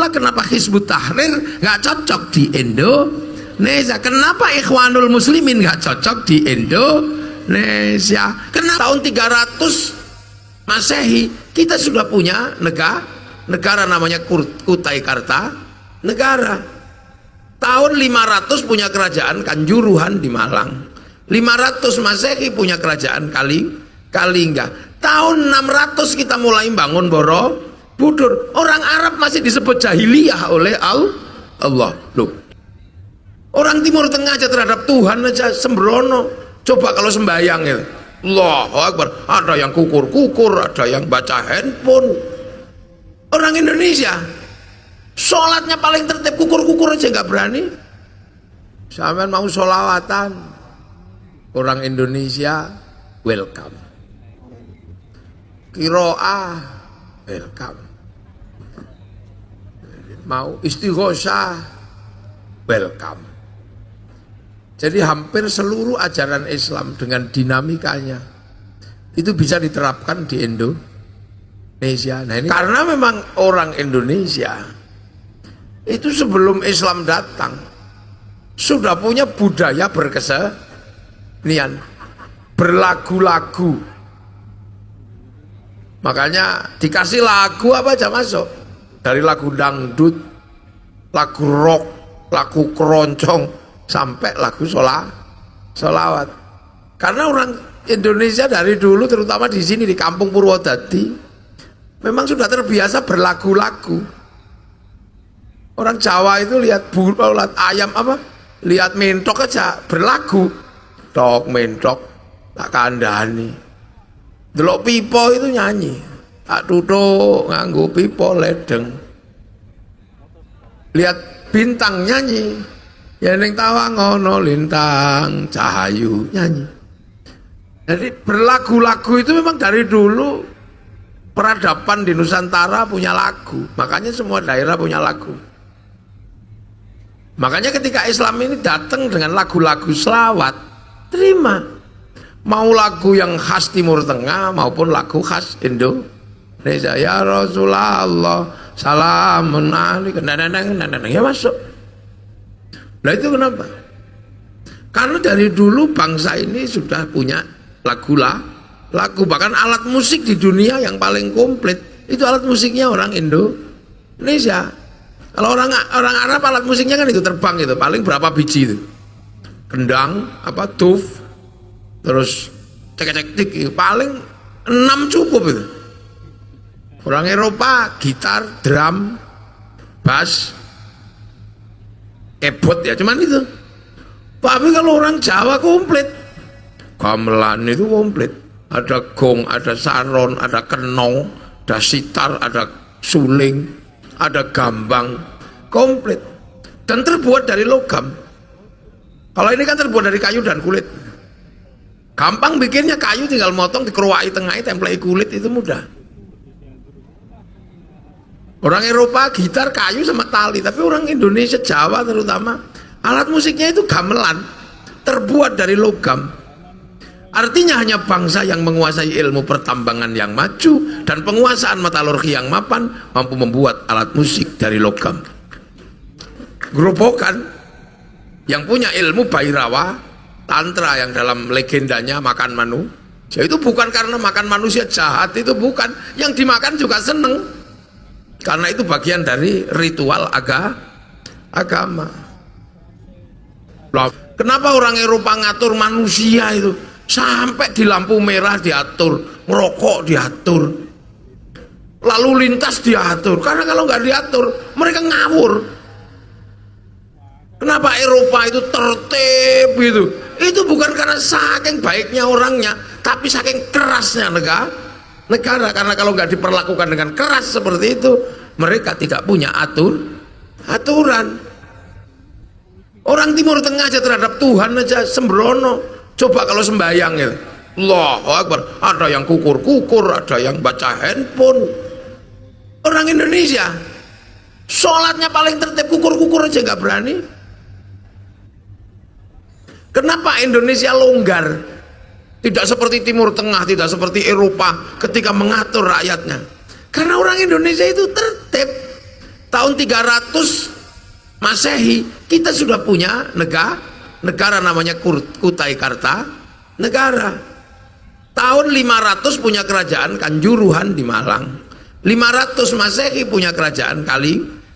itulah kenapa Hizbut Tahrir nggak cocok di Indonesia. Kenapa Ikhwanul Muslimin nggak cocok di Indonesia? Karena tahun 300 Masehi kita sudah punya negara namanya Kutai Kartanegara. Tahun 500 punya kerajaan Kanjuruhan di Malang. 500 Masehi punya kerajaan Kalingga. Tahun 600 kita mulai bangun Borobudur. Orang Arab masih disebut jahiliyah oleh Allah. Loh, orang Timur Tengah aja terhadap Tuhan aja sembrono. Coba kalau sembahyang ya, Allahu Akbar, ada yang kukur-kukur, ada yang baca handphone. Orang Indonesia sholatnya paling tertib, kukur-kukur aja nggak berani. Sampean mau sholawatan, orang Indonesia welcome. Qiraah welcome. Mau istighosah welcome. Jadi hampir seluruh ajaran Islam dengan dinamikanya itu bisa diterapkan di Indonesia. Nah ini karena memang orang Indonesia itu sebelum Islam datang sudah punya budaya berkesenian, berlagu-lagu. Makanya dikasih lagu apa aja masuk, dari lagu dangdut, lagu rock, lagu keroncong, sampai lagu sholawat. Karena orang Indonesia dari dulu, terutama di sini di Kampung Purwodadi, memang sudah terbiasa berlagu-lagu. Orang Jawa itu lihat ayam apa, lihat mentok aja berlagu, tok mentok tak kandhani. Delok pipo itu nyanyi, tak tutuk nganggo pipo ledeng. Lihat bintang nyanyi, ya ning tawang ana lintang cahayu nyanyi. Jadi berlagu-lagu itu memang dari dulu peradaban di Nusantara punya lagu. Makanya semua daerah punya lagu. Makanya ketika Islam ini datang dengan lagu-lagu selawat, terima. Mau lagu yang khas Timur Tengah maupun lagu khas Indonesia. Ya Rasulullah, salamun alaikum, ya masuk. Nah itu kenapa? Karena dari dulu bangsa ini sudah punya lagu, bahkan alat musik di dunia yang paling komplit itu alat musiknya orang Indonesia. Kalau orang Arab alat musiknya kan itu terbang itu, paling berapa biji itu? Kendang, tuf, terus cek-cek-tik, paling 6 cukup itu. Orang Eropa gitar, drum, bass, keyboard ya cuman itu. Tapi kalau orang Jawa komplit, gamelan itu komplit. Ada gong, ada saron, ada kenong, ada sitar, ada suling, ada gambang, komplit. Dan terbuat dari logam. Kalau ini kan terbuat dari kayu dan kulit. Gampang bikinnya, kayu tinggal motong, dikeruai tengahnya, template kulit, itu mudah. Orang Eropa gitar kayu sama tali, tapi orang Indonesia, Jawa terutama, alat musiknya itu gamelan, terbuat dari logam. Artinya hanya bangsa yang menguasai ilmu pertambangan yang maju dan penguasaan metalurgi yang mapan mampu membuat alat musik dari logam. Gerobokan yang punya ilmu Bhairawa, Tantra yang dalam legendanya makan manusia, itu bukan karena makan manusia jahat, itu bukan. Yang dimakan juga seneng, karena itu bagian dari ritual agama. Kenapa orang Eropa ngatur manusia itu sampai di lampu merah diatur, merokok diatur, lalu lintas diatur? Karena kalau nggak diatur mereka ngawur. Kenapa Eropa itu tertib gitu? Itu bukan karena saking baiknya orangnya, tapi saking kerasnya negara. Karena kalau nggak diperlakukan dengan keras seperti itu, mereka tidak punya aturan. Orang Timur Tengah aja terhadap Tuhan aja sembrono. Coba kalau sembahyang ya, Allahu Akbar, ada yang kukur-kukur, ada yang baca handphone. Orang Indonesia sholatnya paling tertib, kukur-kukur aja nggak berani. Kenapa Indonesia longgar? Tidak seperti Timur Tengah, tidak seperti Eropa ketika mengatur rakyatnya. Karena orang Indonesia itu tertib. tahun 300 Masehi kita sudah punya negara namanya Kutai Kartanegara. Tahun 500 punya kerajaan Kanjuruhan di Malang. 500 Masehi punya kerajaan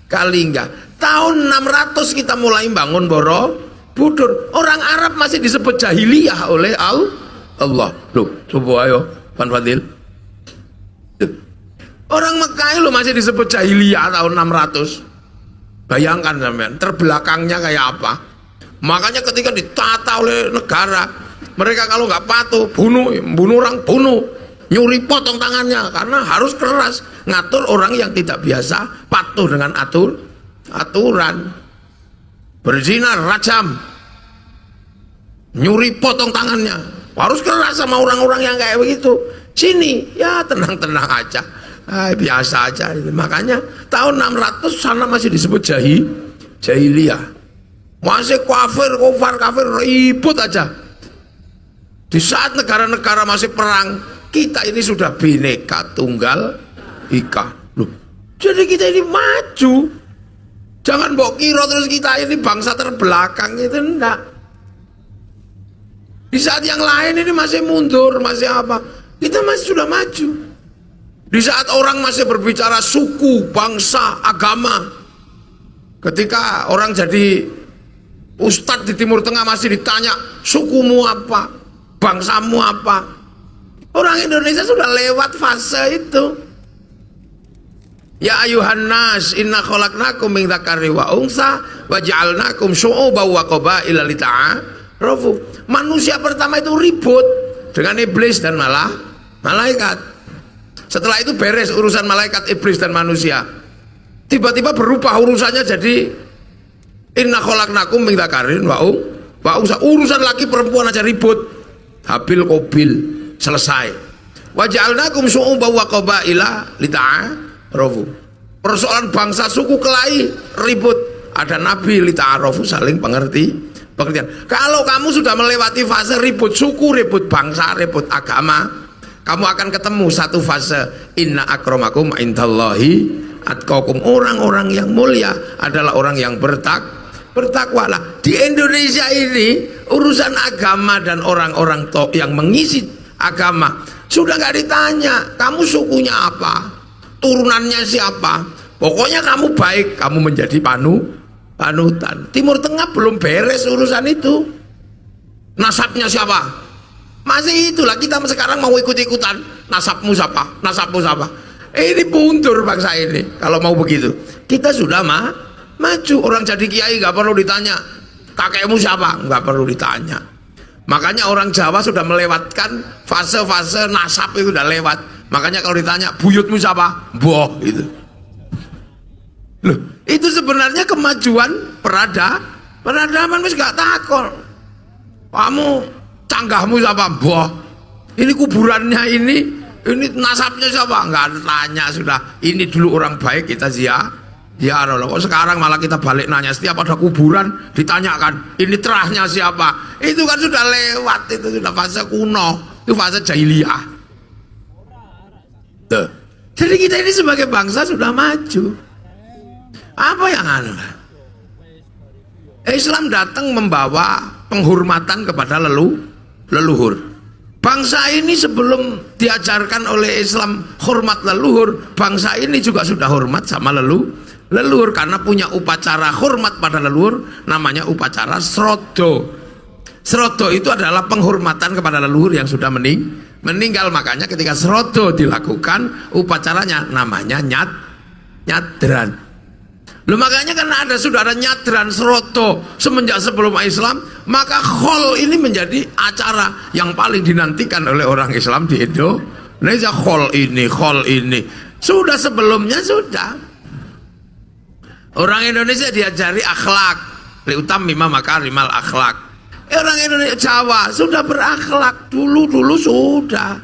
Kalingga. Tahun 600 kita mulai bangun Borobudur. Orang Arab masih disebut jahiliyah oleh Allah. Loh, coba ayo Pan Fadil. Orang Mekah lo masih disebut jahiliyah tahun 600. Bayangkan sampean, terbelakangnya kayak apa? Makanya ketika ditata oleh negara, mereka kalau nggak patuh, bunuh orang, bunuh, nyuri potong tangannya, karena harus keras ngatur orang yang tidak biasa patuh dengan aturan. Berzina rajam, nyuri potong tangannya, harus keras sama orang-orang yang kayak begitu. Sini ya tenang-tenang aja, biasa aja. Makanya tahun 600 sana masih disebut jahiliyah, masih kafir ribut aja. Di saat negara-negara masih perang, kita ini sudah Bhinneka Tunggal Ika. Loh, jadi kita ini maju. Jangan mbok kira terus kita ini bangsa terbelakang, itu enggak. Di saat yang lain ini masih mundur, masih apa, kita masih sudah maju. Di saat orang masih berbicara suku, bangsa, agama, ketika orang jadi ustadz di Timur Tengah masih ditanya sukumu apa, bangsamu apa. Orang Indonesia sudah lewat fase itu. Ya ayuhan nas inna khalaqnakum min dzakari wa unsa wa ja'alnakum syu'uban wa qabaila lita'arafu. Manusia pertama itu ribut dengan iblis dan malaikat. Setelah itu beres urusan malaikat, iblis dan manusia. Tiba-tiba berubah urusannya jadi inna khalaqnakum min dzakarin wa unsa. Urusan laki perempuan aja ribut. Habil Qabil selesai. Wa ja'alnakum syu'uban wa qabaila lita'arafu. Persoalan bangsa suku kelahi ribut, ada nabi lita'arafu, saling pengertian. Kalau kamu sudah melewati fase ribut suku, ribut bangsa, ribut agama, kamu akan ketemu satu fase inna akramakum indallahi atqakum. Orang-orang yang mulia adalah orang yang bertakwalah. Di Indonesia ini urusan agama dan orang-orang yang mengisi agama sudah nggak ditanya kamu sukunya apa, turunannya siapa, pokoknya kamu baik, kamu menjadi panutan. Timur Tengah belum beres urusan itu. Nasabnya siapa? Masih itulah, kita sekarang mau ikut-ikutan. Nasabmu siapa? Ini mundur bangsa ini kalau mau begitu. Kita sudah maju. Orang jadi kiai nggak perlu ditanya kakekmu siapa, nggak perlu ditanya. Makanya orang Jawa sudah melewatkan fase-fase nasab, itu udah lewat. Makanya kalau ditanya buyutmu siapa, boh itu. Loh, itu sebenarnya kemajuan peradaban. Wis gak takon kamu canggahmu siapa, boh ini kuburannya ini nasabnya siapa, nggak tanya sudah. Ini dulu orang baik kita ziarah. Kok sekarang malah kita balik nanya setiap ada kuburan ditanyakan ini terahnya siapa. Itu kan sudah lewat, itu sudah fase kuno, itu fase jahiliyah. Jadi kita ini sebagai bangsa sudah maju. Apa yang aneh? Islam datang membawa penghormatan kepada leluhur. Bangsa ini sebelum diajarkan oleh Islam hormat leluhur, bangsa ini juga sudah hormat sama leluhur karena punya upacara hormat pada leluhur, namanya upacara srodo. Srodo itu adalah penghormatan kepada leluhur yang sudah meninggal. Makanya ketika srodo dilakukan, upacaranya namanya nyadran. Loh, makanya karena sudah ada nyadran srodo semenjak sebelum Islam, maka khol ini menjadi acara yang paling dinantikan oleh orang Islam di Indonesia. Khol ini sudah sebelumnya sudah. Orang Indonesia diajari akhlak, liutamima makarimal akhlak. Orang Indonesia Jawa sudah berakhlak dulu sudah.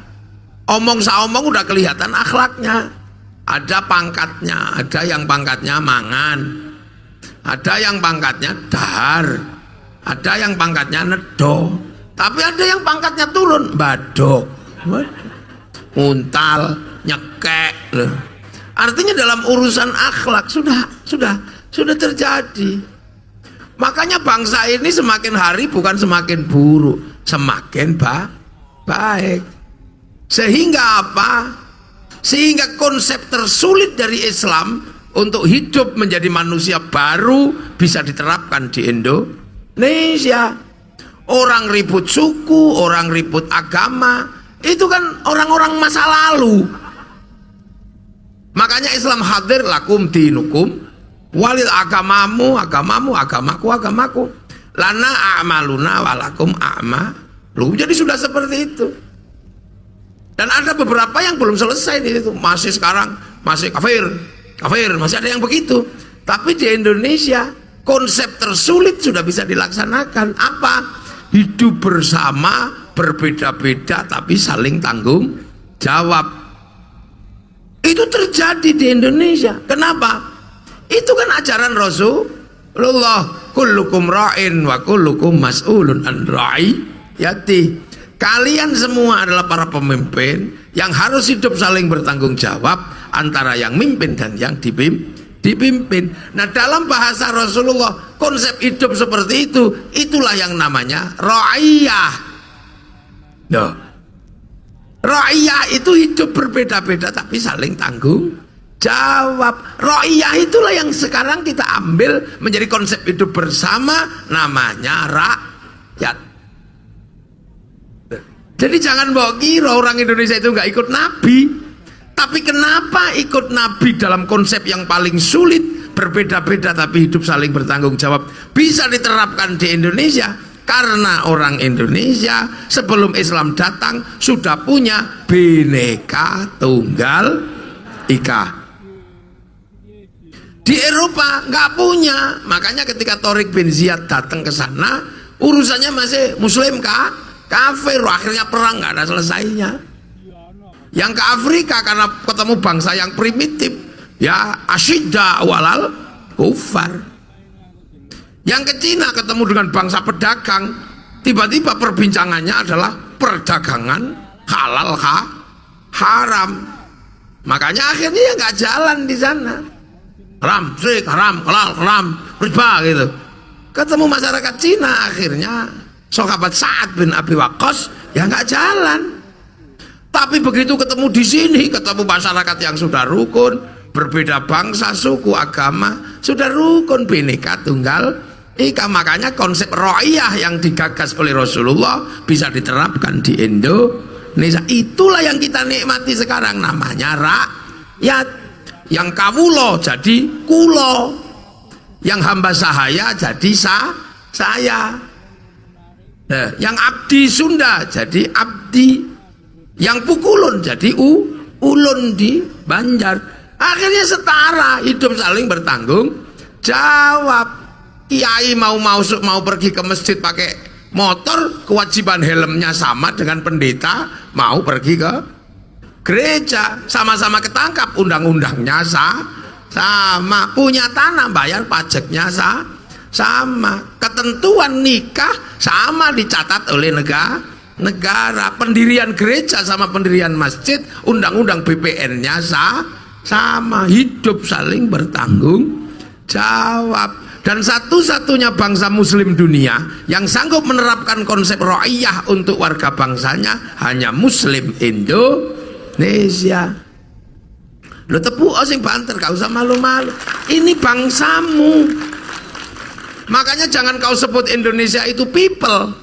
Omong saomong udah kelihatan akhlaknya. Ada pangkatnya, ada yang pangkatnya mangan, ada yang pangkatnya dahar, ada yang pangkatnya nedo, tapi ada yang pangkatnya turun badok, untal, nyekek. Artinya dalam urusan akhlak sudah terjadi. Makanya bangsa ini semakin hari bukan semakin buruk, semakin baik. Sehingga apa? Sehingga konsep tersulit dari Islam untuk hidup menjadi manusia baru bisa diterapkan di Indonesia. Orang ribut suku, orang ribut agama, itu kan orang-orang masa lalu. Makanya Islam hadir, lakum dinukum walil, agamamu, agamaku. Lana a'maluna walakum a'malu. Jadi sudah seperti itu. Dan ada beberapa yang belum selesai di situ, masih sekarang masih kafir, masih ada yang begitu. Tapi di Indonesia konsep tersulit sudah bisa dilaksanakan. Apa? Hidup bersama, berbeda-beda tapi saling tanggung jawab. Itu terjadi di Indonesia. Kenapa? Itu kan ajaran Rasulullah, kullukum ra'in wa kullukum mas'ulun an ra'iyati. Kalian semua adalah para pemimpin yang harus hidup saling bertanggung jawab antara yang mimpin dan yang dipimpin. Nah, dalam bahasa Rasulullah konsep hidup seperti itu, itulah yang namanya ra'iyah. Nah, ra'iyah itu hidup berbeda-beda tapi saling tanggung jawab. Ra'iyah itulah yang sekarang kita ambil menjadi konsep hidup bersama, namanya rakyat. Jadi jangan bawa kira orang Indonesia itu nggak ikut Nabi. Tapi kenapa ikut Nabi dalam konsep yang paling sulit, berbeda-beda tapi hidup saling bertanggung jawab, bisa diterapkan di Indonesia? Karena orang Indonesia sebelum Islam datang sudah punya Bhinneka Tunggal Ika. Di Eropa nggak punya. Makanya ketika Tariq bin Ziyad datang ke sana, urusannya masih Muslim kafir, akhirnya perang nggak ada selesainya. Yang ke Afrika karena ketemu bangsa yang primitif, ya asyidda walal kufar. Yang ke Cina ketemu dengan bangsa pedagang, tiba-tiba perbincangannya adalah perdagangan halal haram. Makanya akhirnya ya nggak jalan di sana. Haram, syirik, haram, halal, haram, riba gitu. Ketemu masyarakat Cina akhirnya sahabat Sa'ad bin Abi Waqqas ya nggak jalan. Tapi begitu ketemu di sini, ketemu masyarakat yang sudah rukun, berbeda bangsa, suku, agama, sudah rukun, Bhinneka Tunggal Ika. Makanya konsep ra'iyah yang digagas oleh Rasulullah bisa diterapkan di Indonesia. Itulah yang kita nikmati sekarang, namanya rakyat. Yang kawulo jadi kulo, yang hamba sahaya jadi saya. Yang abdi Sunda jadi abdi, yang pukulun jadi ulun di Banjar. Akhirnya setara, hidup saling bertanggung jawab. Kiai mau pergi ke masjid pakai motor, kewajiban helmnya sama dengan pendeta mau pergi ke gereja, sama-sama ketangkap, undang-undangnya sama, punya tanah bayar pajaknya sama, ketentuan nikah sama dicatat oleh negara, pendirian gereja sama pendirian masjid, undang-undang BPN-nya sama, hidup saling bertanggung jawab. Dan satu-satunya bangsa muslim dunia yang sanggup menerapkan konsep ra'iyah untuk warga bangsanya hanya Muslim Indonesia. Lo tepuk sing banter, gak usah malu-malu, ini bangsamu. Makanya jangan kau sebut Indonesia itu people,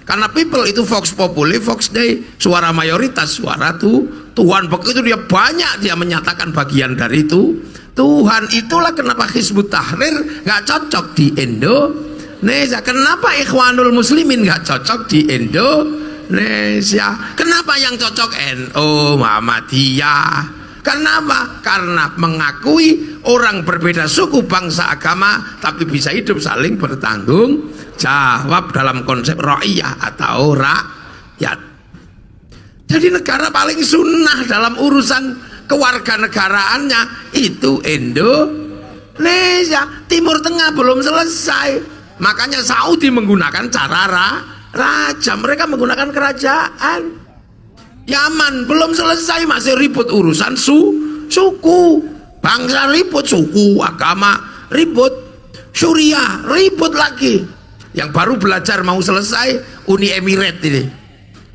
karena people itu vox populi, vox dei, suara mayoritas, suara Tuhan. Begitu dia banyak, dia menyatakan bagian dari itu Tuhan. Itulah kenapa Hizbut Tahrir nggak cocok di Indonesia. Kenapa Ikhwanul Muslimin nggak cocok di Indonesia? Kenapa yang cocok NU, Muhammadiyah? Kenapa? Karena mengakui orang berbeda suku, bangsa, agama, tapi bisa hidup saling bertanggung jawab dalam konsep ra'iyah atau rakyat. Jadi negara paling sunnah dalam urusan kewarganegaraannya itu Indonesia. Timur Tengah belum selesai, makanya Saudi menggunakan cara raja, mereka menggunakan kerajaan. Yaman belum selesai, masih ribut urusan suku, bangsa ribut, suku, agama ribut, Suriah ribut lagi. Yang baru belajar mau selesai Uni Emirat ini.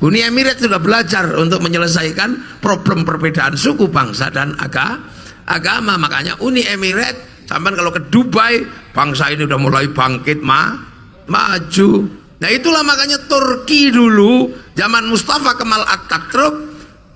Uni Emirat sudah belajar untuk menyelesaikan problem perbedaan suku, bangsa dan agama. Makanya Uni Emirat, sampai kalau ke Dubai, bangsa ini udah mulai bangkit maju. Nah itulah makanya Turki dulu zaman Mustafa Kemal Atatürk,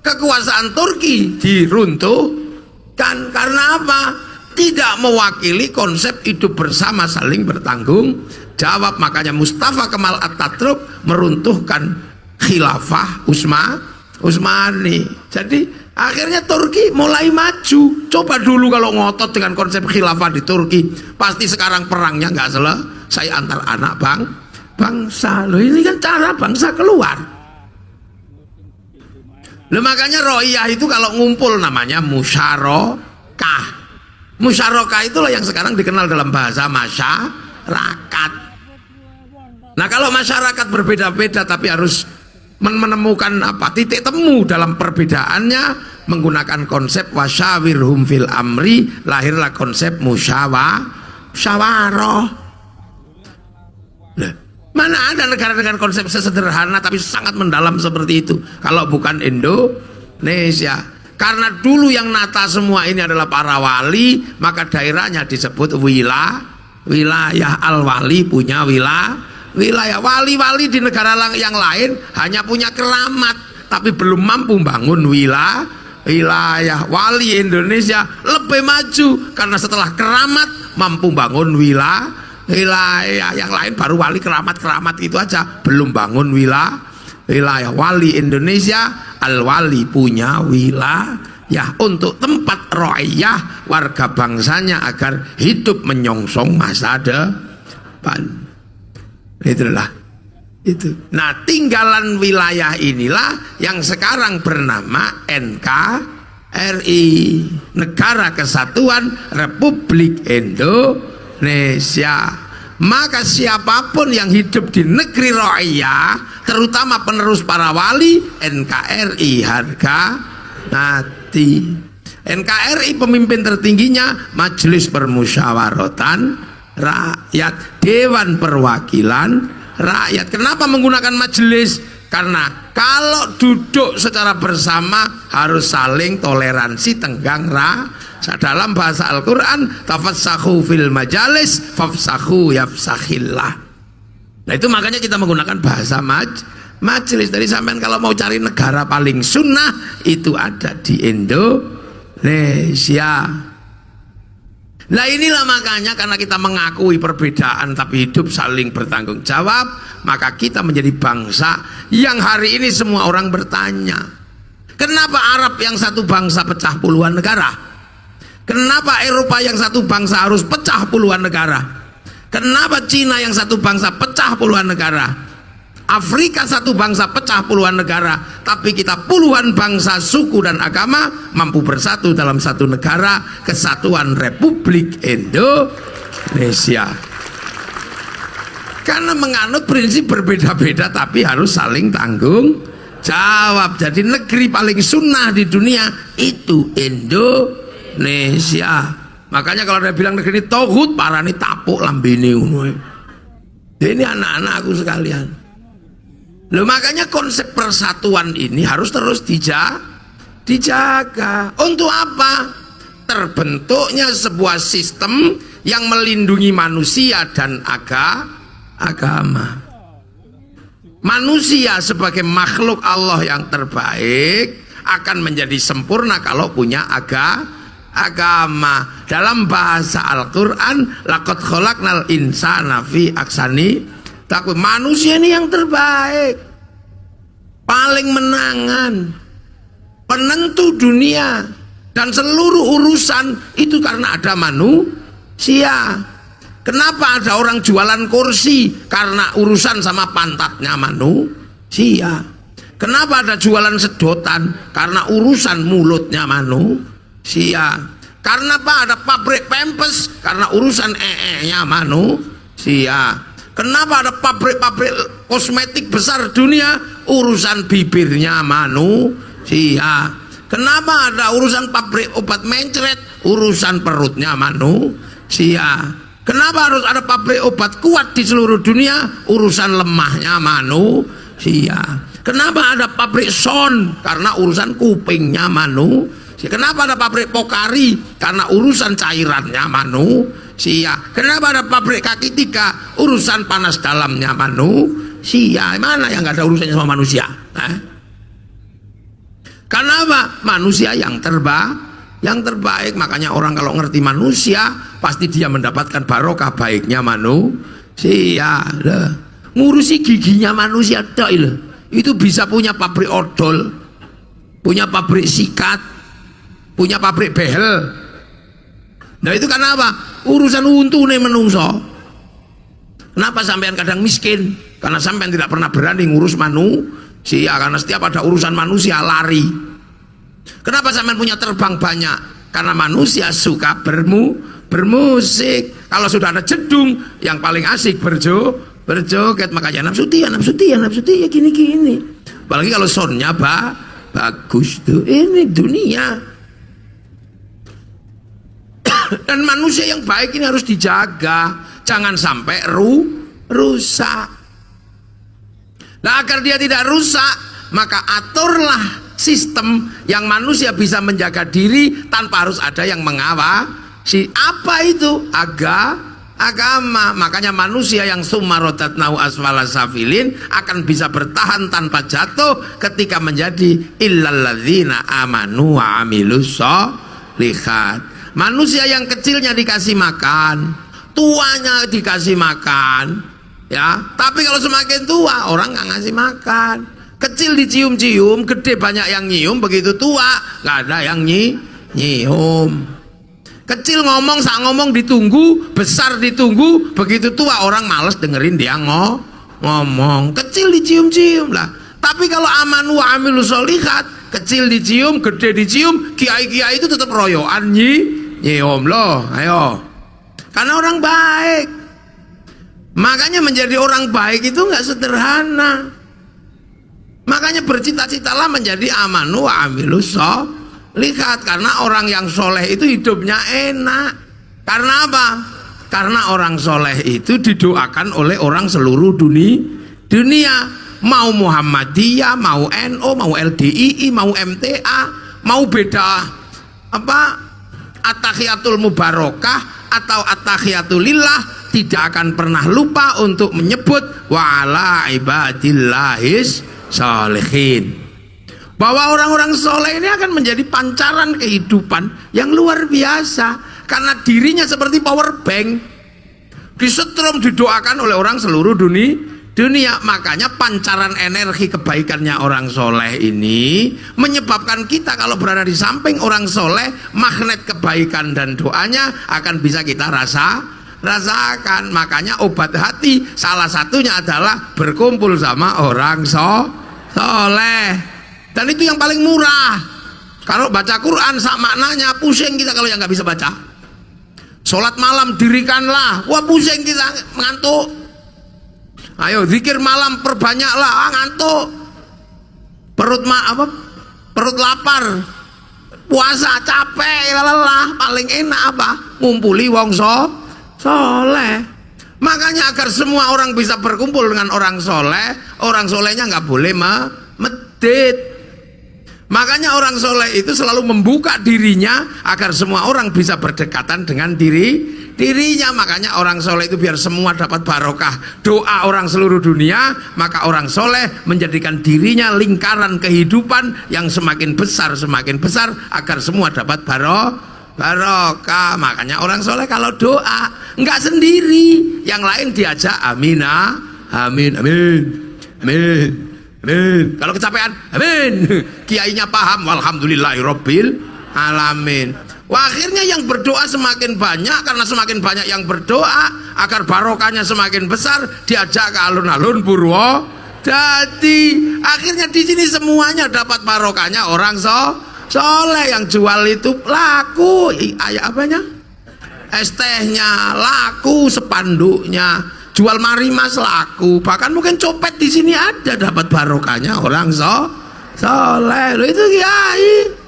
kekuasaan Turki diruntuhkan karena apa? Tidak mewakili konsep hidup bersama saling bertanggung jawab. Makanya Mustafa Kemal Atatürk meruntuhkan khilafah Utsmani. Jadi akhirnya Turki mulai maju. Coba dulu kalau ngotot dengan konsep khilafah di Turki, pasti sekarang perangnya nggak selesai antar anak bangsa. Loh ini kan cara bangsa keluar. Loh makanya Ro'iyah itu kalau ngumpul namanya musyarakah. Musyarakah itulah yang sekarang dikenal dalam bahasa masyarakat. Nah kalau masyarakat berbeda-beda tapi harus menemukan titik temu dalam perbedaannya menggunakan konsep wasyawirhum fil amri, lahirlah konsep musyawarah. Nah, mana ada negara dengan konsep sesederhana tapi sangat mendalam seperti itu kalau bukan Indonesia. Karena dulu yang nata semua ini adalah para wali, maka daerahnya disebut wilayah. Al-wali punya wilayah. Wali-wali di negara yang lain hanya punya keramat tapi belum mampu bangun wilayah. Wali Indonesia lebih maju karena setelah keramat mampu bangun wilayah. Yang lain baru wali keramat itu aja, belum bangun wilayah. Wali Indonesia al-wali punya wilayah untuk tempat ro'iyah warga bangsanya agar hidup menyongsong masa depan. Itulah itu. Nah tinggalan wilayah inilah yang sekarang bernama NKRI, Negara Kesatuan Republik Indonesia. Maka siapapun yang hidup di negeri ro'iyah, terutama penerus para wali, NKRI harga mati. NKRI pemimpin tertingginya Majelis Permusyawaratan Rakyat, Dewan Perwakilan Rakyat. Kenapa menggunakan majelis? Karena kalau duduk secara bersama harus saling toleransi, tenggang rasa. Dalam bahasa Al-Quran, tafassahu fil majalis fafsahu yafsahillah. Nah itu makanya kita menggunakan bahasa majelis. Tadi sampean kalau mau cari negara paling sunnah itu ada di Indonesia. Nah inilah makanya karena kita mengakui perbedaan tapi hidup saling bertanggung jawab, maka kita menjadi bangsa yang hari ini semua orang bertanya, kenapa Arab yang satu bangsa pecah puluhan negara? Kenapa Eropa yang satu bangsa harus pecah puluhan negara? Kenapa Cina yang satu bangsa pecah puluhan negara? Afrika satu bangsa pecah puluhan negara, tapi kita puluhan bangsa, suku dan agama mampu bersatu dalam satu negara, Kesatuan Republik Indonesia. Karena menganut prinsip berbeda-beda tapi harus saling tanggung jawab. Jadi negeri paling sunnah di dunia itu Indonesia. Makanya kalau dia bilang negeri ini tauhid, parani tapuk lambene ngono. Ini anak-anak aku sekalian. Loh makanya konsep persatuan ini harus terus dijaga. Untuk apa? Terbentuknya sebuah sistem yang melindungi manusia dan agama. Manusia sebagai makhluk Allah yang terbaik akan menjadi sempurna kalau punya agama. Dalam bahasa Al-Quran, laqad khalaqnal insana fi ahsani taqwim. Manusia ini yang terbaik, paling menangan, penentu dunia dan seluruh urusan itu karena ada manusia. Kenapa ada orang jualan kursi? Karena urusan sama pantatnya manusia. Kenapa ada jualan sedotan? Karena urusan mulutnya manusia. Karena apa ada pabrik pempes? Karena urusan nya manusia. Kenapa ada pabrik-pabrik kosmetik besar dunia? Urusan bibirnya manusia. Kenapa ada urusan pabrik obat mencret? Urusan perutnya manusia. Kenapa harus ada pabrik obat kuat di seluruh dunia? Urusan lemahnya manusia. Kenapa ada pabrik son? Karena urusan kupingnya manusia. Kenapa ada pabrik Pokari? Karena urusan cairannya manusia. Kenapa ada pabrik kaki tiga? Urusan panas dalamnya manusia. Mana yang nggak ada urusannya sama manusia? Kenapa? Manusia yang terbaik. Makanya orang kalau ngerti manusia pasti dia mendapatkan barokah baiknya manusia. Ngurusi giginya manusia itu bisa punya pabrik odol, punya pabrik sikat, punya pabrik behel. Nah itu karena apa? Urusan untune menungso. Kenapa sampean kadang miskin? Karena sampean tidak pernah berani ngurus manusia, karena setiap ada urusan manusia lari. Kenapa sampean punya terbang banyak? Karena manusia suka bermusik. Kalau sudah ada jedung, yang paling asik berjoget, makanya nafsu dia gini. Apalagi kalau soundnya bagus tuh, ini dunia. Dan manusia yang baik ini harus dijaga, jangan sampai rusak. Nah, agar dia tidak rusak, maka aturlah sistem yang manusia bisa menjaga diri tanpa harus ada yang mengawasi. Apa itu? Agama. Makanya manusia yang sumarodatnau asfala safilin akan bisa bertahan tanpa jatuh ketika menjadi illalladzina amanu wa amilus sholihat. Manusia yang kecilnya dikasih makan, tuanya dikasih makan, ya. Tapi kalau semakin tua orang nggak ngasih makan. Kecil dicium-cium, gede banyak yang nyium, begitu tua nggak ada yang nyium. Kecil ngomong, sak ngomong ditunggu, besar ditunggu, begitu tua orang males dengerin dia ngomong. Kecil dicium-cium lah. Tapi kalau amanu wa amilus sholihat, kecil dicium, gede dicium, kiai-kiai itu tetap royoan nyium loh, ayo. Karena orang baik. Makanya menjadi orang baik itu nggak sederhana. Makanya bercita-citalah menjadi amanu wa amilus sholihat, karena orang yang soleh itu hidupnya enak. Karena apa? Karena orang soleh itu didoakan oleh orang seluruh dunia. Mau Muhammadiyah, mau NU, mau LDII, mau MTA, mau beda apa at-tahiyatul mubarakah atau at-tahiyatul lillah, tidak akan pernah lupa untuk menyebut wa ala ibadillahis sholihin, bahwa orang-orang soleh ini akan menjadi pancaran kehidupan yang luar biasa, karena dirinya seperti power bank, disetrum, didoakan oleh orang seluruh dunia. Makanya pancaran energi kebaikannya orang soleh ini menyebabkan kita kalau berada di samping orang soleh, magnet kebaikan dan doanya akan bisa kita rasakan. Makanya obat hati salah satunya adalah berkumpul sama orang soleh, dan itu yang paling murah. Kalau baca Quran sak maknanya, pusing kita kalau yang nggak bisa baca. Sholat malam dirikanlah, wah pusing kita, ngantuk. Ayo zikir malam perbanyaklah, ngantuk. Perut lapar, puasa capek, lelah. Paling enak apa? Ngumpuli wong soleh. Makanya agar semua orang bisa berkumpul dengan orang solehnya nggak boleh medit. Makanya orang soleh itu selalu membuka dirinya agar semua orang bisa berdekatan dengan dirinya. Makanya orang soleh itu biar semua dapat barokah doa orang seluruh dunia, maka orang soleh menjadikan dirinya lingkaran kehidupan yang semakin besar agar semua dapat barokah. Makanya orang soleh kalau doa nggak sendiri, yang lain diajak amin. Kalau kecapean amin, kiainya paham walhamdulillahirabbil alamin. Wah, akhirnya yang berdoa semakin banyak, karena semakin banyak yang berdoa agar barokahnya semakin besar, diajak ke alun-alun Purwodadi. Akhirnya di sini semuanya dapat barokahnya orang soleh. Yang jual itu laku, apanya? Es tehnya laku, spanduknya, jual marimas laku, bahkan mungkin copet di sini ada dapat barokahnya orang soleh. Loh, itu kiai.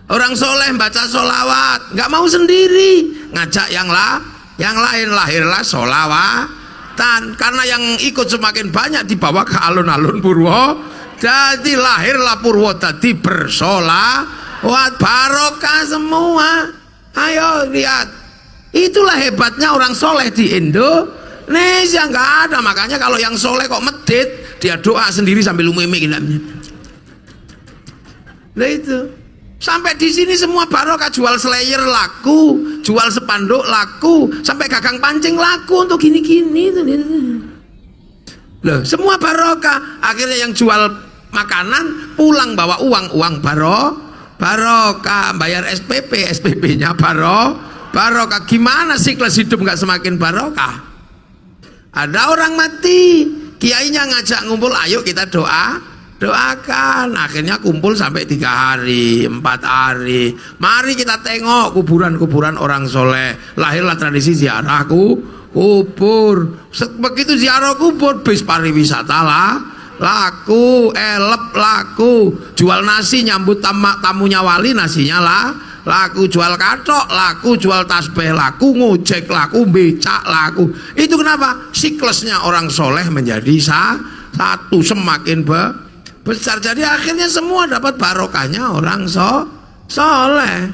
Orang soleh baca solawat, nggak mau sendiri, ngajak yang lain, lahirlah solawatan. Karena yang ikut semakin banyak dibawa ke alun-alun Purwo, jadi lahirlah Purwo tadi bersolawat, barokah semua. Ayo lihat, itulah hebatnya orang soleh di Indonesia. Nggak ada, makanya kalau yang soleh kok medit, dia doa sendiri sambil umemi gilanya. Nah itu. Sampai di sini semua barokah, jual slayer laku, jual spanduk laku, sampai gagang pancing laku untuk gini-gini. Loh, semua barokah. Akhirnya yang jual makanan pulang bawa uang barokah, bayar SPP, SPP-nya barokah. Gimana siklus hidup nggak semakin barokah? Ada orang mati, kiainya ngajak ngumpul, ayo kita doakan. Akhirnya kumpul sampai 3 hari 4 hari. Mari kita tengok kuburan-kuburan orang soleh. Lahirlah tradisi ziarah kubur. Begitu ziarah kubur, bis pariwisata laku, elep laku, jual nasi nyambut tamunya wali, nasinya laku, jual katok laku, jual tasbih laku, ngojek laku, becak laku. Itu kenapa? Siklusnya orang soleh menjadi satu, semakin besar. Jadi akhirnya semua dapat barokahnya orang soleh.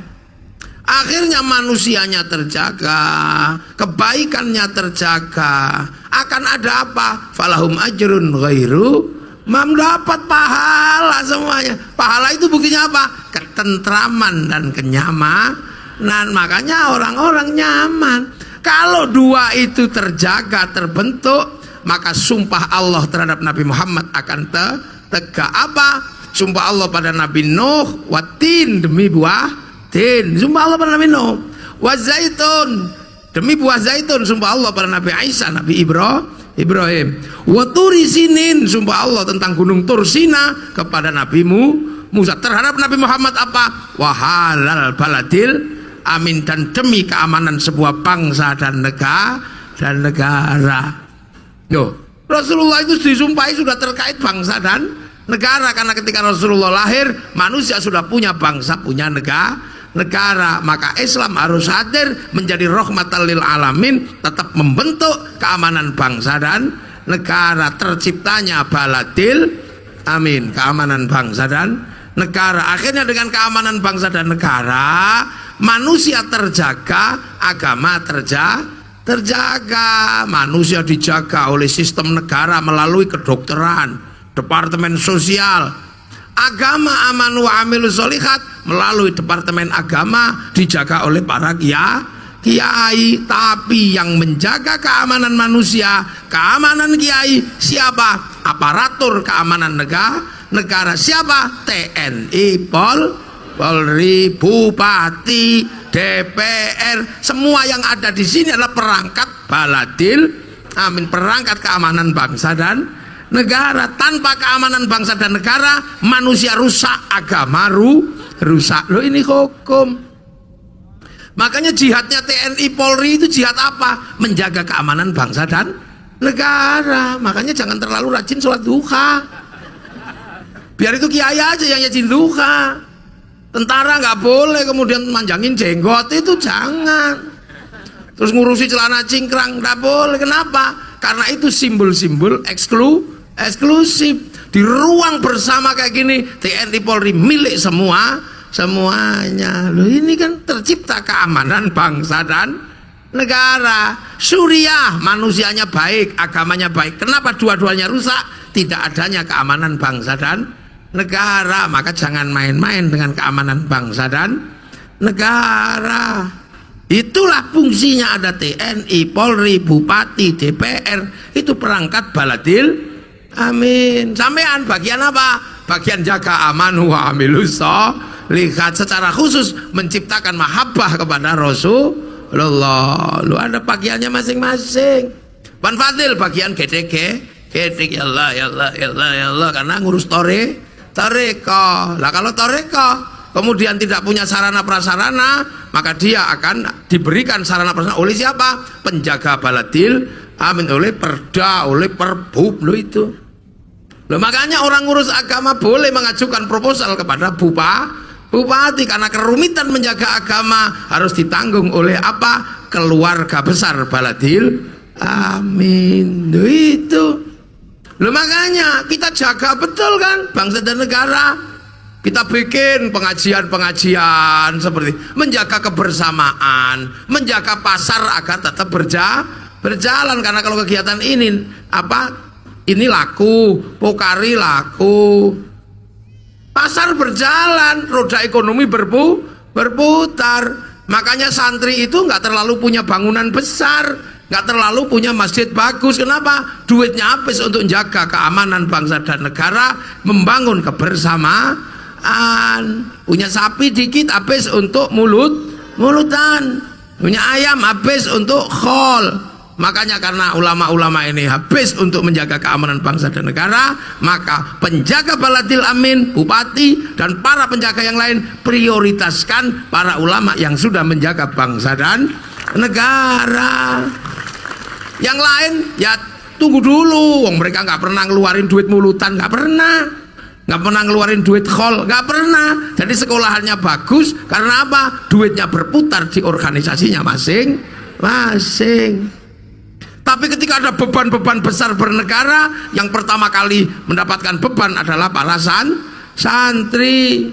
Akhirnya manusianya terjaga, kebaikannya terjaga. Akan ada apa? Falahum ajrun ghairu dapat pahala semuanya. Pahala itu buktinya apa? Ketentraman dan kenyamanan. Makanya orang-orang nyaman. Kalau dua itu terjaga, terbentuk, maka sumpah Allah terhadap Nabi Muhammad akan tegak. Apa? Sumpah Allah pada Nabi Nuh, watin, demi buah tin. Sumpah Allah pada Nabi Nuh. Wazaitun, demi buah zaitun. Sumpah Allah pada Nabi Isa, Nabi Ibrahim. Waturi sinin, sumpah Allah tentang gunung Tursina kepada Nabi Musa. Terhadap Nabi Muhammad apa? Wahalal baladil amin, dan demi keamanan sebuah bangsa dan negara. Yo, Rasulullah itu disumpahi sudah terkait bangsa dan negara, karena ketika Rasulullah lahir manusia sudah punya bangsa, punya negara. Maka Islam harus hadir menjadi rahmatan lil alamin, tetap membentuk keamanan bangsa dan negara. Terciptanya baladil amin, keamanan bangsa dan negara. Akhirnya dengan keamanan bangsa dan negara, manusia terjaga, agama terjaga. Manusia dijaga oleh sistem negara melalui kedokteran, departemen sosial. Agama amanu wa amilus sholihat melalui departemen agama dijaga oleh para kiai. Tapi yang menjaga keamanan manusia, keamanan kiai siapa? Aparatur keamanan negara siapa? TNI, Polri, Bupati, DPR. Semua yang ada di sini adalah perangkat baladil amin, perangkat keamanan bangsa dan negara. Tanpa keamanan bangsa dan negara, manusia rusak, agama rusak. Loh, ini hukum. Makanya jihadnya TNI Polri itu jihad apa? Menjaga keamanan bangsa dan negara. Makanya jangan terlalu rajin sholat duha. Biar itu kiai aja yang rajin duha. Tentara nggak boleh kemudian manjangin jenggot, itu jangan. Terus ngurusi celana cingkrang nggak boleh. Kenapa? Karena itu simbol-simbol eksklusif. Di ruang bersama kayak gini, TNI Polri milik semuanya. Loh, ini kan tercipta keamanan bangsa dan negara. Suriah, manusianya baik, agamanya baik. Kenapa dua-duanya rusak? Tidak adanya keamanan bangsa dan negara. Maka jangan main-main dengan keamanan bangsa dan negara. Itulah fungsinya ada TNI, Polri, Bupati, DPR. Itu perangkat baladil amin. Sampean bagian apa? Bagian jaga amanu wa amilus sholihat, secara khusus menciptakan mahabbah kepada Rasulullah. Lu ada bagiannya masing-masing. Ban Fadil bagian gedek ya Allah, ya Allah, ya Allah, ya Allah, karena ngurus toreko. Lah kalau toreko kemudian tidak punya sarana prasarana, maka dia akan diberikan sarana prasarana oleh siapa? Penjaga baladil amin, oleh perda, oleh perbub. Lo itu. Loh, makanya orang ngurus agama boleh mengajukan proposal kepada bupati, karena kerumitan menjaga agama harus ditanggung oleh apa? Keluarga besar Baladil Amin. Itu loh, makanya kita jaga betul kan bangsa dan negara. Kita bikin pengajian-pengajian seperti menjaga kebersamaan, menjaga pasar agar tetap berjalan. Karena kalau kegiatan ini ini laku, Pokari laku, pasar berjalan, roda ekonomi berputar. Makanya santri itu nggak terlalu punya bangunan besar, nggak terlalu punya masjid bagus. Kenapa? Duitnya habis untuk menjaga keamanan bangsa dan negara, membangun kebersamaan. Punya sapi dikit habis untuk mulutan, punya ayam habis untuk khol. Makanya karena ulama-ulama ini habis untuk menjaga keamanan bangsa dan negara, maka penjaga Baladil Amin, bupati dan para penjaga yang lain prioritaskan para ulama yang sudah menjaga bangsa dan negara. Yang lain ya tunggu dulu, mereka nggak pernah ngeluarin duit mulutan, nggak pernah ngeluarin duit khol, nggak pernah. Jadi sekolahannya bagus karena apa? Duitnya berputar di organisasinya masing-masing. Tapi ketika ada beban-beban besar bernegara, yang pertama kali mendapatkan beban adalah para santri.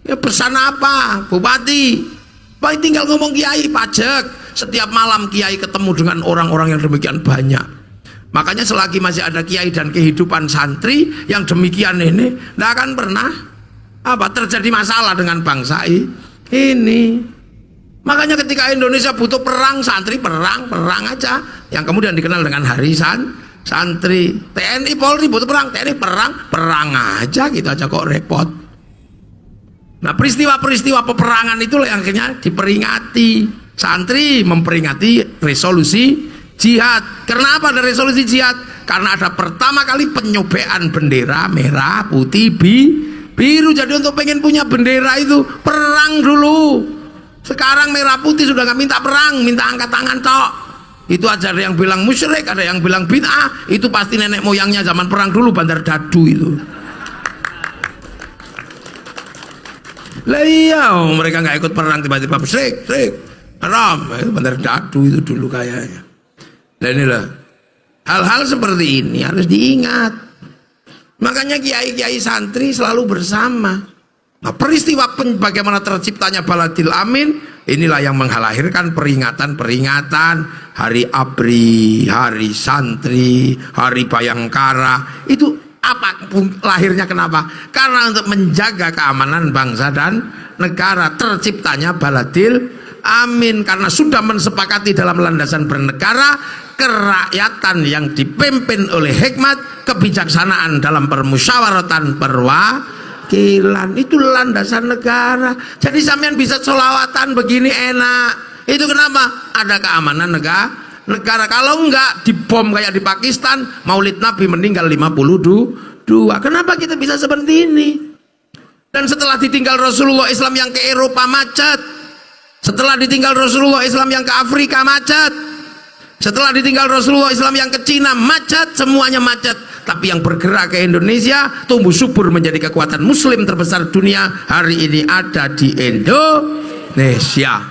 Ya pesan apa? Bupati tinggal ngomong kiai pajak. Setiap malam kiai ketemu dengan orang-orang yang demikian banyak. Makanya selagi masih ada kiai dan kehidupan santri yang demikian ini, tidak akan pernah terjadi masalah dengan bangsa ini. Makanya ketika Indonesia butuh perang, santri perang aja, yang kemudian dikenal dengan hari santri. TNI Polri butuh perang, TNI perang aja, gitu aja kok repot. Nah, peristiwa-peristiwa peperangan itulah yang akhirnya diperingati. Santri memperingati resolusi jihad. Karena apa ada resolusi jihad? Karena ada pertama kali penyobean bendera merah, putih, biru. Jadi untuk pengen punya bendera itu perang dulu. Sekarang merah putih sudah nggak minta perang, minta angkat tangan tok. Itu aja ada yang bilang musyrik, ada yang bilang bid'ah. Itu pasti nenek moyangnya zaman perang dulu, Bandar Dadu itu. Lah iya, mereka nggak ikut perang tiba-tiba musyrik, haram. Itu Bandar Dadu itu dulu kayaknya. Dan inilah hal-hal seperti ini harus diingat. Makanya kiai-kiai santri selalu bersama. Nah, peristiwa bagaimana terciptanya Baladil Amin inilah yang mengalahirkan peringatan-peringatan Hari ABRI, Hari Santri, Hari Bayangkara. Itu apa lahirnya? Kenapa? Karena untuk menjaga keamanan bangsa dan negara terciptanya Baladil Amin, karena sudah mensepakati dalam landasan bernegara kerakyatan yang dipimpin oleh hikmat kebijaksanaan dalam permusyawaratan perwakilan. Itu landasan negara. Jadi sampean bisa sholawatan begini enak. Itu kenapa? Ada keamanan negara. Kalau enggak dibom kayak di Pakistan, Maulid Nabi meninggal 52. Kenapa kita bisa seperti ini? Dan setelah ditinggal Rasulullah, Islam yang ke Eropa macet. Setelah ditinggal Rasulullah, Islam yang ke Afrika macet. Setelah ditinggal Rasulullah, Islam yang ke Cina macet, semuanya macet. Tapi yang bergerak ke Indonesia, tumbuh subur menjadi kekuatan muslim terbesar dunia, hari ini ada di Indonesia.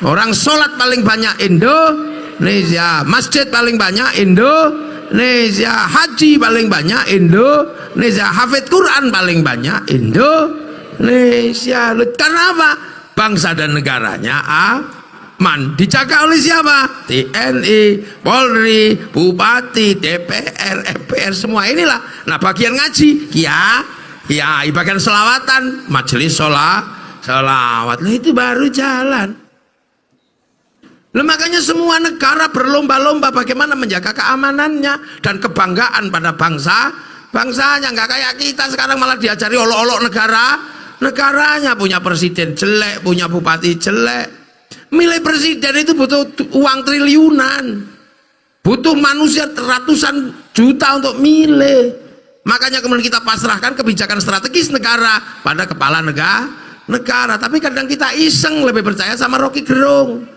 Orang sholat paling banyak Indonesia, masjid paling banyak Indonesia, haji paling banyak Indonesia, hafid Quran paling banyak Indonesia. Karena apa? Bangsa dan negaranya aman. Dijaga oleh siapa? TNI, Polri, Bupati, DPR, MPR, semua inilah. Nah, bagian ngaji, kiai, bagian selawatan, majelis sholawat. Nah, itu baru jalan. Nah, makanya semua negara berlomba-lomba bagaimana menjaga keamanannya dan kebanggaan pada bangsanya. Nggak kayak kita sekarang malah diajari olok-olok negaranya, punya presiden jelek, punya bupati jelek. Milih presiden itu butuh uang triliunan, butuh manusia ratusan juta untuk milih. Makanya kemudian kita pasrahkan kebijakan strategis negara pada kepala negara. Tapi kadang kita iseng lebih percaya sama Rocky Gerung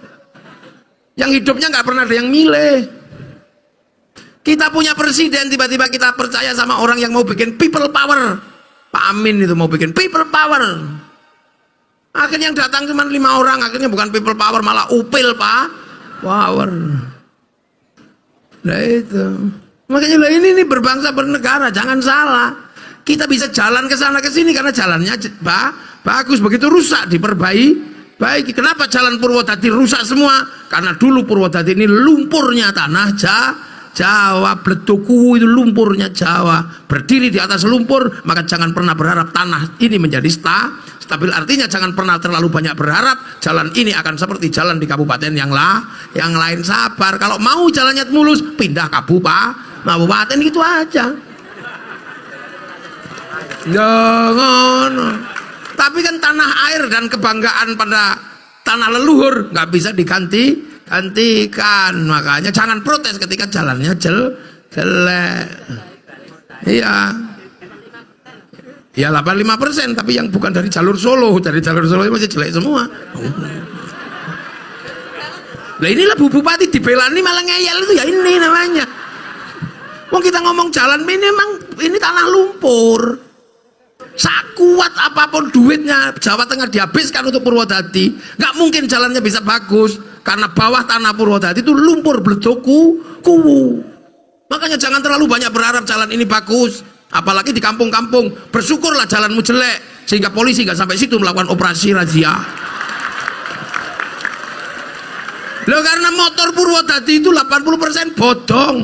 yang hidupnya nggak pernah ada yang milih. Kita punya presiden, tiba-tiba kita percaya sama orang yang mau bikin people power. Pak Amin itu mau bikin people power. Akhirnya yang datang cuma 5 orang, akhirnya bukan people power malah upil Pak power. Nah itu. Makanya ini berbangsa bernegara, jangan salah. Kita bisa jalan ke sana ke sini karena jalannya bagus, begitu rusak diperbaiki. Kenapa jalan Purwodadi rusak semua? Karena dulu Purwodadi ini lumpurnya tanah Jawa, Bledoku itu lumpurnya Jawa. Berdiri di atas lumpur, maka jangan pernah berharap tanah ini menjadi stabil. Artinya jangan pernah terlalu banyak berharap jalan ini akan seperti jalan di kabupaten yang lain. Sabar. Kalau mau jalannya mulus, pindah kabupaten gitu aja. Jangan. Tapi kan tanah air dan kebanggaan pada tanah leluhur nggak bisa digantikan. Makanya jangan protes ketika jalannya jelek. Iya. Ya 85%, tapi yang bukan dari jalur Solo masih jelek semua. Nah inilah Bu Bupati dibelani malah ngeyel itu ya ini namanya. Wong kita ngomong jalan ini memang ini tanah lumpur. Sakuat apapun duitnya Jawa Tengah dihabiskan untuk Purwodadi, nggak mungkin jalannya bisa bagus karena bawah tanah Purwodadi itu lumpur Bledoku. Makanya jangan terlalu banyak berharap jalan ini bagus, apalagi di kampung-kampung. Bersyukurlah jalanmu jelek sehingga polisi nggak sampai situ melakukan operasi razia. Loh karena motor Purwodadi itu 80% bodong.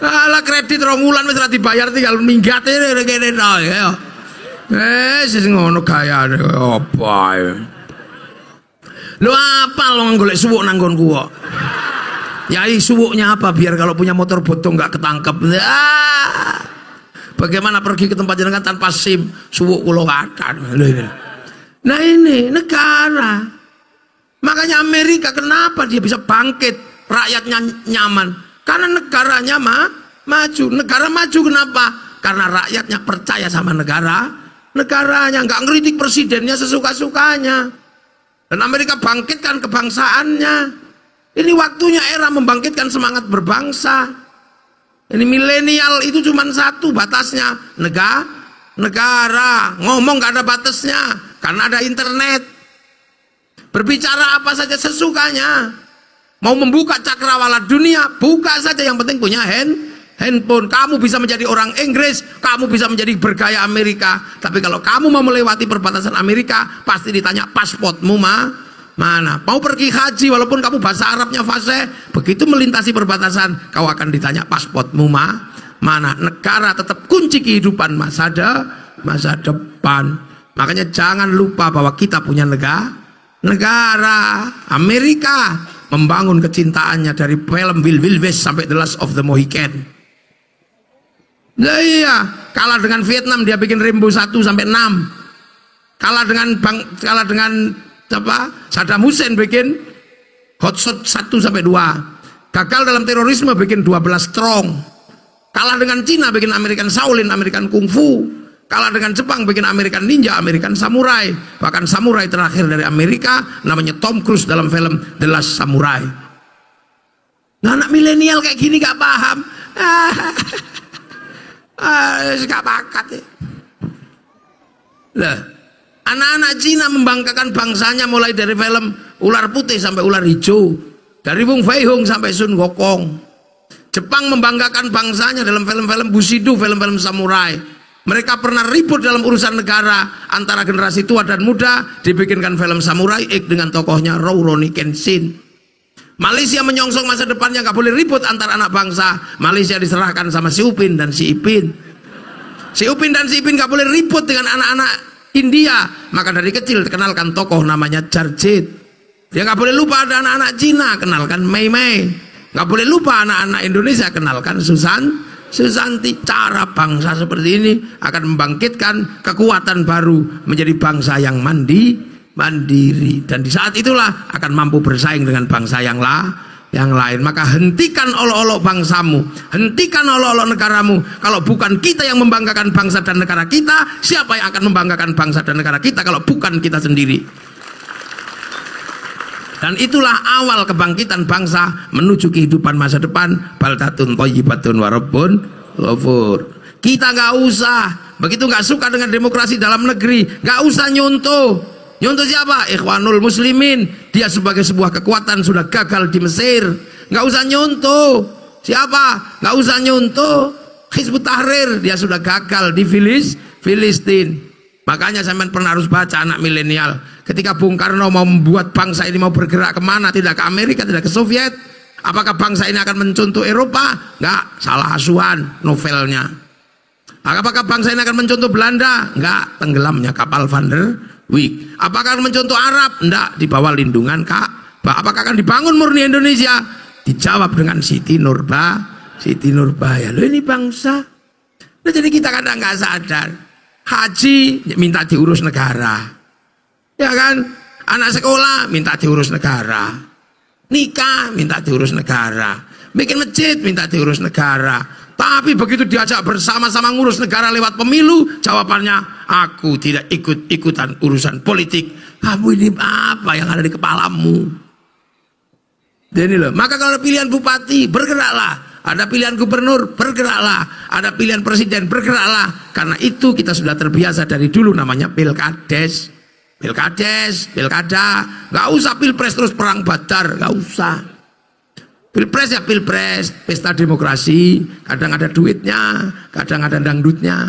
Alah kredit 2 wulan wis ora dibayar tinggal minggat kene ya. Sing ngono gayane apa ya. Lu apa lo golek suwuk nang nggonku kok. Yai suwuknya apa biar kalau punya motor bodong nggak ketangkep. Bagaimana pergi ke tempat jenengan tanpa SIM, suwuk kula kakan. Nah ini negara. Makanya Amerika kenapa dia bisa bangkit, rakyatnya nyaman? Karena negaranya maju. Negara maju kenapa? Karena rakyatnya percaya sama negaranya, nggak ngeritik presidennya sesuka-sukanya. Dan Amerika bangkitkan kebangsaannya. Ini waktunya era membangkitkan semangat berbangsa. Ini milenial itu cuma satu batasnya, negara. Ngomong gak ada batasnya karena ada internet. Berbicara apa saja sesukanya. Mau membuka cakrawala dunia, buka saja, yang penting punya handphone. Kamu bisa menjadi orang Inggris, kamu bisa menjadi bergaya Amerika. Tapi kalau kamu mau melewati perbatasan Amerika, pasti ditanya pasportmu mana. Mau pergi haji walaupun kamu bahasa Arabnya fasih, begitu melintasi perbatasan kau akan ditanya pasportmu mana. Negara tetap kunci kehidupan masa depan. Makanya jangan lupa bahwa kita punya negara. Amerika membangun kecintaannya dari film Wild West sampai The Last of the Mohican. Nah iya, kalah dengan Vietnam dia bikin Rambo 1 sampai 6. Kalah dengan Saddam Hussein bikin Hot Shot 1 sampai 2. Gagal dalam terorisme bikin 12 Strong. Kalah dengan Cina bikin American Shaolin, American Kung Fu. Kalah dengan Jepang bikin American Ninja, American Samurai. Bahkan samurai terakhir dari Amerika namanya Tom Cruise dalam film The Last Samurai. Nah, anak milenial kayak gini gak paham. Gak bakat ya. Lah, anak-anak Cina membanggakan bangsanya mulai dari film Ular Putih sampai Ular Hijau, dari Wong Fei Hung sampai Sun Gokong. Jepang membanggakan bangsanya dalam film-film Bushido, film-film samurai. Mereka pernah ribut dalam urusan negara antara generasi tua dan muda, dibikinkan film Samurai X dengan tokohnya Rurouni Kenshin. Malaysia menyongsong masa depannya, gak boleh ribut antar anak bangsa. Malaysia diserahkan sama si Upin dan si Ipin. Si Upin dan si Ipin gak boleh ribut dengan anak-anak India. Maka dari kecil kenalkan tokoh namanya Jarjit. Dia gak boleh lupa ada anak-anak Cina, kenalkan Mei Mei. Gak boleh lupa anak-anak Indonesia, kenalkan Susanti. Cara bangsa seperti ini akan membangkitkan kekuatan baru menjadi bangsa yang mandiri, dan di saat itulah akan mampu bersaing dengan bangsa yang lain. Maka hentikan olok-olok bangsamu, hentikan olok-olok negaramu. Kalau bukan kita yang membanggakan bangsa dan negara kita, siapa yang akan membanggakan bangsa dan negara kita kalau bukan kita sendiri? Dan itulah awal kebangkitan bangsa menuju kehidupan masa depan. Baldatun thayyibatun wa rabbun ghafur. Kita nggak usah, begitu nggak suka dengan demokrasi dalam negeri, nggak usah nyontoh. Nyontoh siapa? Ikhwanul Muslimin. Dia sebagai sebuah kekuatan sudah gagal di Mesir. Nggak usah nyontoh. Siapa? Nggak usah nyontoh Hizbut Tahrir. Dia sudah gagal di Filistin. Makanya saya pernah harus baca anak milenial. Ketika Bung Karno mau membuat bangsa ini mau bergerak kemana? Tidak ke Amerika, tidak ke Soviet. Apakah bangsa ini akan mencontoh Eropa? Nggak, salah asuhan novelnya. Apakah bangsa ini akan mencontoh Belanda? Nggak, tenggelamnya kapal Van der Wijk. Apakah akan mencontoh Arab? Nggak, di bawah lindungan Ka'bah. Apakah akan dibangun murni Indonesia? Dijawab dengan Siti Nurbaya. Loh, ini bangsa. Nah, jadi kita kadang nggak sadar. Haji minta diurus negara, ya kan? Anak sekolah minta diurus negara, nikah minta diurus negara, bikin masjid minta diurus negara. Tapi begitu diajak bersama-sama ngurus negara lewat pemilu, jawabannya aku tidak ikut-ikutan urusan politik. Kamu ini apa yang ada di kepalamu? Jadi loh, maka kalau pilihan bupati, bergeraklah. Ada pilihan gubernur, bergeraklah. Ada pilihan presiden, bergeraklah. Karena itu kita sudah terbiasa dari dulu namanya pilkada. Gak usah pilpres terus perang badar, gak usah. Pilpres ya pilpres, pesta demokrasi. Kadang ada duitnya, kadang ada dangdutnya.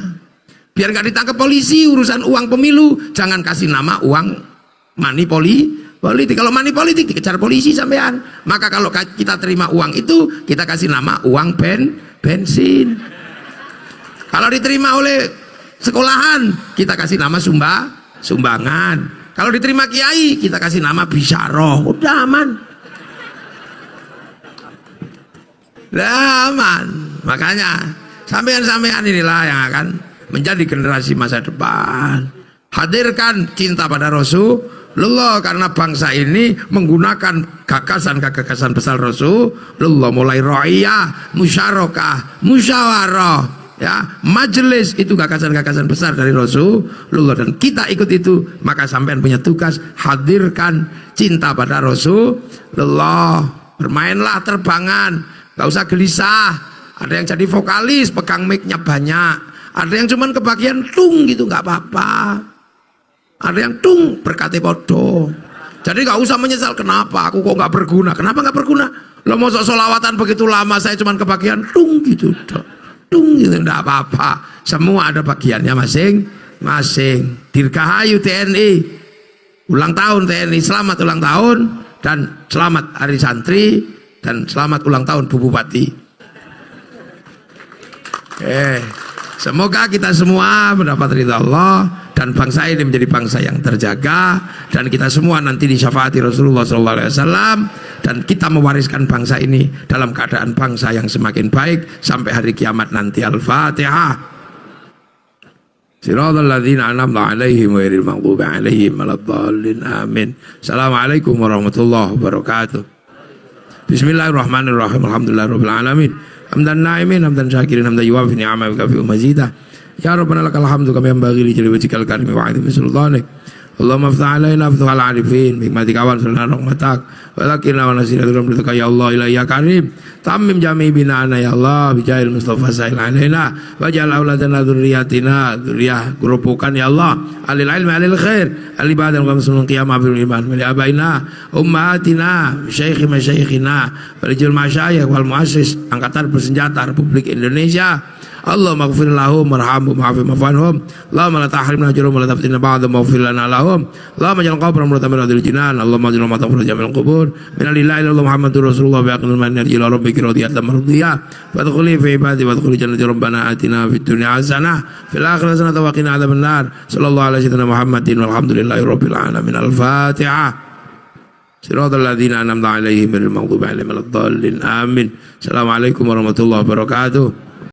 Biar gak ditangkap polisi urusan uang pemilu, jangan kasih nama uang money politik. Kalau money politik dikejar polisi sampean. Maka kalau kita terima uang itu, kita kasih nama uang bensin. Kalau diterima oleh sekolahan, kita kasih nama sumbangan. Kalau diterima kiai, kita kasih nama bisyarah. Udah aman. Udah aman. Makanya sampean-sampean inilah yang akan menjadi generasi masa depan. Hadirkan cinta pada Rasulullah, karena bangsa ini menggunakan gagasan-gagasan besar Rasulullah, mulai ra'iyah, musyarakah, musyawarah, ya, majelis, itu gagasan-gagasan besar dari Rasulullah dan kita ikut itu. Maka sampean punya tugas, hadirkan cinta pada Rasulullah. Bermainlah terbangan, gak usah gelisah. Ada yang jadi vokalis, pegang mic-nya banyak. Ada yang cuman kebagian tung gitu, gak apa-apa. Ada yang tung berkati podo. Jadi gak usah menyesal, kenapa aku kok gak berguna. Kenapa gak berguna? Lo mau solawatan begitu lama, saya cuman kebagian tung gitu, tung gitu, gak apa-apa. Semua ada bagiannya masing-masing. Dirgahayu TNI, ulang tahun TNI, selamat ulang tahun, dan selamat hari santri, dan selamat ulang tahun Bu Bupati. Semoga kita semua mendapat ridha Allah dan bangsa ini menjadi bangsa yang terjaga, dan kita semua nanti disyafaati Rasulullah SAW, dan kita mewariskan bangsa ini dalam keadaan bangsa yang semakin baik sampai hari kiamat nanti. Al-Fatihah. Siratal ladzina an'amta 'alaihim ghairil maghdubi 'alaihim waladdallin. Amin. Assalamualaikum warahmatullahi wabarakatuh. Bismillahirrahmanirrahim. Alhamdulillahirabbil alamin. Hamdan na'imin, hamdan syakirin, hamdan yuwafi ni'amah wa kafi mazidah. Ya Rabbana lakal hamdu kama yanbaghi li jalali wajhikal karim wa 'azimi sultanik. Allahumma iftah alaina futuhal arifin hikmatika wa sunnah rahmatak wa lakina wa nasina rahmatika ya Allah ila ya karim. Tamim jami bina'ana ya Allah bijahil Mustafa sa'il alaina waj'al auladana dzurriyyatina dzurriyyah gerobokan ya Allah alil ilmi alil khair al ibadah wa sunun qiyamah bil iman wa li abaina ummatina syaikhi masyayikhina wal jil masyayikh wal muassis angkatan bersenjata Republik Indonesia. Allahumma ighfir lahum warhamhum wa'afihim wa'fu Allahumma la tahrimna ajrahum wa la taftinna ba'dahum waghfir lana lahum. Allahumma ij'al qabrahum rawdatan min riyadil jinan. Allahumma ij'al ma'tahum farajan minal qubur. Min alillahi illallah Muhammadur Rasulullah wa aqimil manhaj ila rabbika radiyatan mardiyah. Wa adkhuli fi ibadi wa adkhuli jannati rabbana atina fid dunya hasanah fil akhirati hasanah wa qina adzabannar. Sallallahu alaihi wasallam Muhammadin walhamdulillahi rabbil alamin. Al-Fatihah. Siratal ladzina an'amta 'alaihim ghairil maghdubi 'alaihim waladdallin. Amin. Assalamualaikum warahmatullahi wabarakatuh.